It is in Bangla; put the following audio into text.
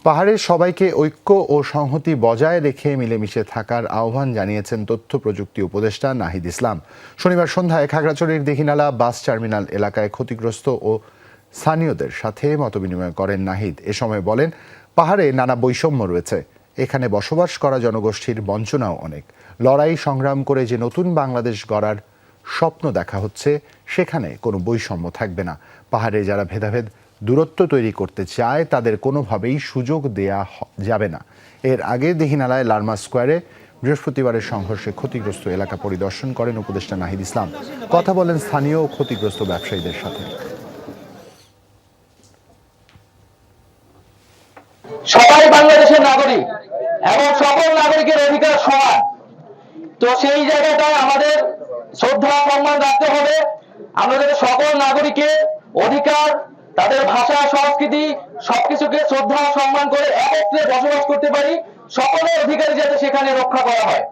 পাহাড়ের সবাইকে ঐক্য ও সংহতি বজায় রেখে মিলেমিশে থাকার আহ্বান জানিয়েছেন তথ্য প্রযুক্তি উপদেষ্টা নাহিদ ইসলাম। শনিবার সন্ধ্যায় খাগড়াছড়ির দীঘিনালা বাস টার্মিনাল এলাকায় ক্ষতিগ্রস্ত ও স্থানীয়দের সাথে মতবিনিময় করেন নাহিদ। এ সময় বলেন, পাহাড়ে নানা বৈষম্য রয়েছে, এখানে বসবাস করা জনগোষ্ঠীর বঞ্চনাও অনেক। লড়াই সংগ্রাম করে যে নতুন বাংলাদেশ গড়ার স্বপ্ন দেখা হচ্ছে, সেখানে কোনো বৈষম্য থাকবে না। পাহাড়ে যারা ভেদাভেদ দূরত্ব তৈরি করতে চায় তাদের কোনোভাবেই সুযোগ দেয়া যাবে না। এর আগে দীঘিনালায় লারমা স্কোয়ারে বৃহস্পতিবারের সংঘর্ষে ক্ষতিগ্রস্ত এলাকা পরিদর্শন করেন উপদেষ্টা নাহিদ ইসলাম। কথা বলেন স্থানীয় ও ক্ষতিগ্রস্ত ব্যবসায়ীদের সাথে। সবাই বাংলাদেশের নাগরিক এবং সকল নাগরিকের অধিকার সমান। তো সেই জায়গাটায় আমাদের শ্রদ্ধা সম্মান রাখতে হবে। আমাদের সকল নাগরিকের অধিকার, তাদের ভাষা সংস্কৃতি সবকিছুকে শ্রদ্ধা সম্মান করে একত্রে বসবাস করতে পারি, সকলের অধিকার যাতে সেখানে রক্ষা করা হয়।